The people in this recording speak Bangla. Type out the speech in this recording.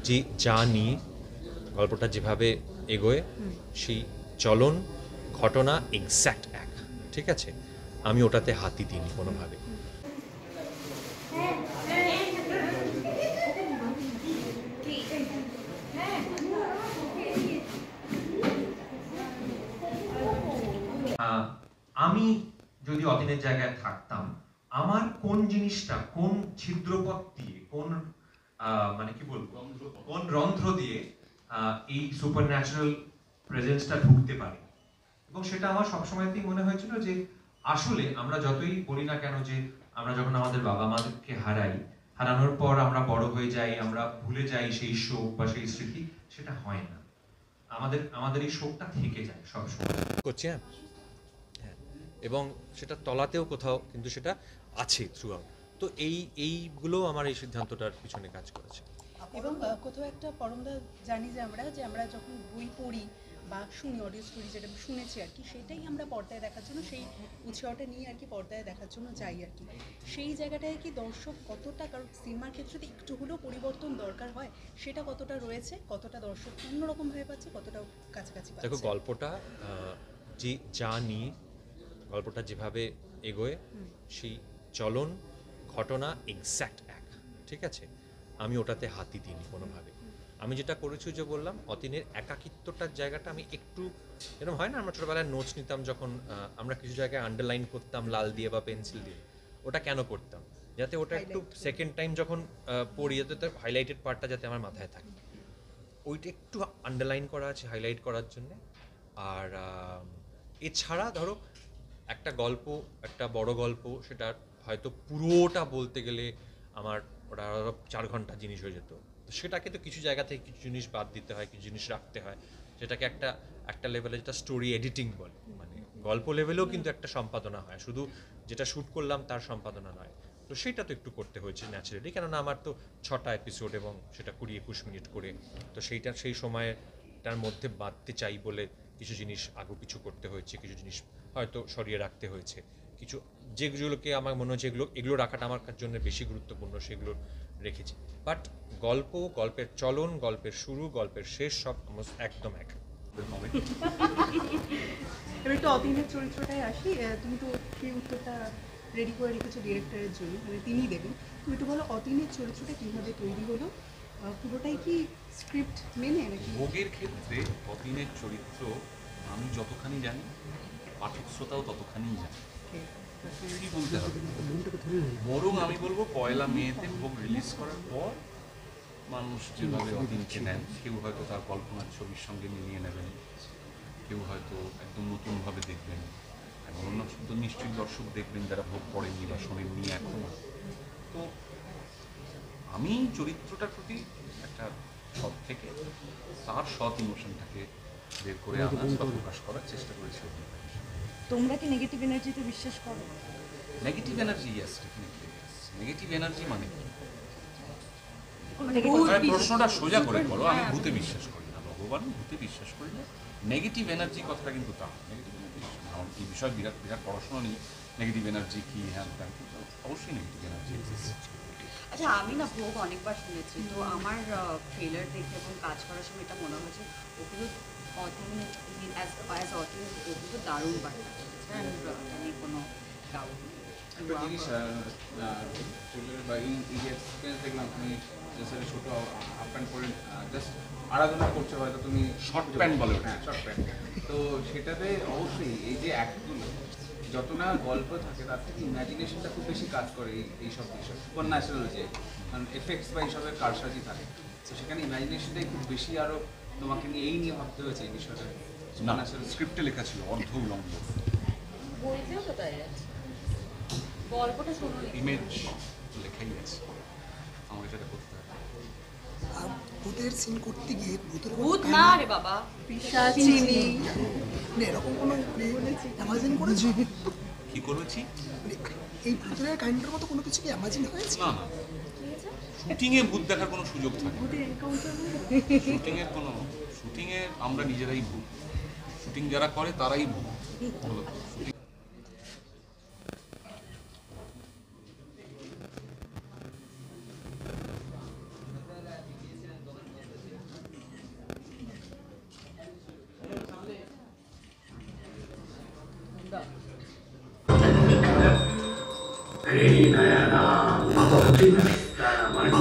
যে যা নিয়ে গল্পটা যেভাবে এগোয় সেই চলন ঘটনা এক্স্যাক্ট এক, ঠিক আছে? আমি ওটাতে হাতই দিইনি কোনোভাবে। আমি যদি অতীনের জায়গায় থাকতাম, আমার কোন জিনিসটা কোন ছিদ্রপথ দিয়ে কোন মানে কি বলবো কোন রন্ধ্র দিয়ে এই সুপার ন্যাচারাল প্রেজেন্সটা ঢুকতে পারে, এবং সেটা আমার সবসময়তেই মনে হয়েছিল যে আসলে আমরা যতই বলি না কেন যে আমরা যখন আমাদের বাবা মাদেরকে হারানোর পর আমরা বড় হয়ে যাই, আমরা ভুলে যাই সেই শোক বা সেই স্মৃতি, সেটা হয় না। আমাদের আমাদের এই শোকটা থেকে যায় সবসময় করছি। হ্যাঁ, এবং সেটা তলাতেও কোথাও কিন্তু সেটা আছে থ্রু আউট। তো এইগুলো আমার এই সিদ্ধান্তটার পিছনে কাজ করেছে। এবং কোথাও একটা পরমদা জানি যে আমরা যখন বই পড়ি বা শুনি অডিও স্টোরি, যেটা শুনেছি আর কি, সেটাই আমরা পর্দায় দেখার জন্য সেই উৎসাহটা নিয়ে আর কি পর্দায় দেখার জন্য যাই আর কি। সেই জায়গাটায় কি দর্শক কতটা, কারণ সিনেমার ক্ষেত্রে তো একটু হলেও পরিবর্তন দরকার হয়, সেটা কতটা রয়েছে, কতটা দর্শক অন্যরকমভাবে পাচ্ছে, কতটা কাছাকাছি পাচ্ছে? দেখো, গল্পটা যে যা নিয়ে গল্পটা যেভাবে এগোয় সেই চলন ঘটনা এক্স্যাক্ট এক, ঠিক আছে? আমি ওটাতে হাতই দিইনি কোনোভাবে। আমি যেটা করেছি, যে বললাম, অতীনের একাকিত্বটার জায়গাটা আমি একটু, এরকম হয় না আমরা ছোটোবেলায় নোটস নিতাম যখন আমরা কিছু জায়গায় আন্ডারলাইন করতাম লাল দিয়ে বা পেন্সিল দিয়ে, ওটা কেন করতাম? যাতে ওটা একটু সেকেন্ড টাইম যখন পড়ি, যাতে তার হাইলাইটেড পার্টটা যাতে আমার মাথায় থাকে, ওইটা একটু আন্ডারলাইন করা আছে হাইলাইট করার জন্যে। আর এছাড়া ধরো একটা গল্প, একটা বড় গল্প, সেটা হয়তো পুরোটা বলতে গেলে আমার ওটা 4 ঘন্টা জিনিস হয়ে যেত। তো সেটাকে তো কিছু জায়গা থেকে কিছু জিনিস বাদ দিতে হয়, কিছু জিনিস রাখতে হয়, সেটাকে একটা লেভেলে যেটা স্টোরি এডিটিং বলে, মানে গল্প লেভেলেও কিন্তু একটা সম্পাদনা হয়, শুধু যেটা শ্যুট করলাম তার সম্পাদনা নয়। তো সেটা তো একটু করতে হয়েছে ন্যাচারালি, কেননা আমার তো 6টা এপিসোড এবং সেটা 20-21 মিনিট করে, তো সেই সময়টার মধ্যে বাঁধতে চাই বলে কিছু জিনিস আগু পিছু করতে হয়েছে, কিছু জিনিস হয়তো সরিয়ে রাখতে হয়েছে, কিছু যেগুলোকে আমার মনে হচ্ছে এগুলো রাখাটা আমার জন্য বেশি গুরুত্বপূর্ণ, সেগুলো রেখেছি। বাট গল্পের চলন, গল্পের শুরু, গল্পের শেষ সব একদম এক। এবার একটু অতীনের চরিত্রটাই আসি। তুমি তো সেই উত্তরটা রেডি করে রেখেছো ডিরেক্টরের জন্য, মানে তিনিই দেবেন। তুমি একটু বলো অতীনের চরিত্রটা কীভাবে তৈরি হলো, পুরোটাই কি স্ক্রিপ্ট মেনে নাকি? ভোগের ক্ষেত্রে অতীনের চরিত্র আমি যতখানি জানি, পাঠক শ্রোতাও ততখানিই জানি। কি বলতে হবে, বরং আমি বলবো 1লা মেতে ভোগ রিলিজ করার পর মানুষ যেভাবে অতীনকে নেন, কেউ হয়তো তার কল্পনার ছবির সঙ্গে মিলিয়ে নেবেন, কেউ হয়তো একদম নতুনভাবে দেখবেন, এবং অন্য তো নিশ্চয়ই দর্শক দেখবেন যারা ভোগ পড়েননি বা শোনেননি এখনো। তো আমি চরিত্রটার প্রতি একটা সৎ থেকে তার সৎ ইমোশনটাকে বের করে আনার বা প্রকাশ করার চেষ্টা করেছি। তোমরা কি নেগেটিভ এনার্জিতে বিশ্বাস করো? Negative energy, yes, definitely yes. Negative energy মানে কি? প্রশ্নটা সোজা করে বলো। আমি ভূতে বিশ্বাস করি না, ভগবান ভূতে বিশ্বাস করি না। নেগেটিভ এনার্জি কথাটা কিন্তু তা নেগেটিভ এনার্জি, আমার এই বিষয়ে বিরাট বিরাট পড়াশোনা নেই, নেগেটিভ এনার্জি কি, হ্যাঁ কিন্তু অবশ্যই নেগেটিভ এনার্জি এক্সিস্ট। আচ্ছা, আমি না ভোগ অনেকবার শুনেছি, তো আমার ট্রেলার দেখে এবং কাজ করার সময় এটা মনে হয়েছে ওগুলো ওগুলো দারুণ বার্তা করেছে, আমি কোনো ডাউট নেই। একটা জিনিস বা এই যে এক্সপিরিয়েন্স দেখলাম, তুমি ছোট হাফ প্যান্ট পরে জাস্ট আরাধনা করছো, হয়তো তুমি শর্ট প্যান্ট বলে, হ্যাঁ শর্ট প্যান্ট। তো সেটাতে অবশ্যই এই যে অ্যাক্টগুলো যত না গল্প থাকে, তার থেকে ইমাজিনেশনটা খুব বেশি কাজ করে এই সব বিষয়, সুপার ন্যাচারাল যে কারণ এফেক্টস বা এইসবের কারসাজি থাকে, তো সেখানে ইমাজিনেশনটাই খুব বেশি আরও তোমাকে নিয়ে ভাবতে হয়েছে এই বিষয়টা। না, স্ক্রিপ্টে লেখা ছিল অর্ধ উলঙ্গ, বইতেও তো তাই আছে, গল্পটা শুনুন, ইমেজ লেখাই আছে, আমার এটা করতে হবে। আর ভূতের সিন করতে গিয়ে ভূত না রে বাবা, পিশাচিনী এরকম কোনো অ্যামাজিন করেছি? কি করেছি? এই ভূতের কাহিনীটার মতো কোনো কিছু কি অ্যামাজিন হয়েছে? না না, শুটিংয়ে ভূত দেখার কোনো সুযোগ থাকে না। শুটিংয়ে আমরা নিজেরাই ভূত, শুটিং যারা করে তারাই ভূত। श्रीनयना भवति नस्तनमणि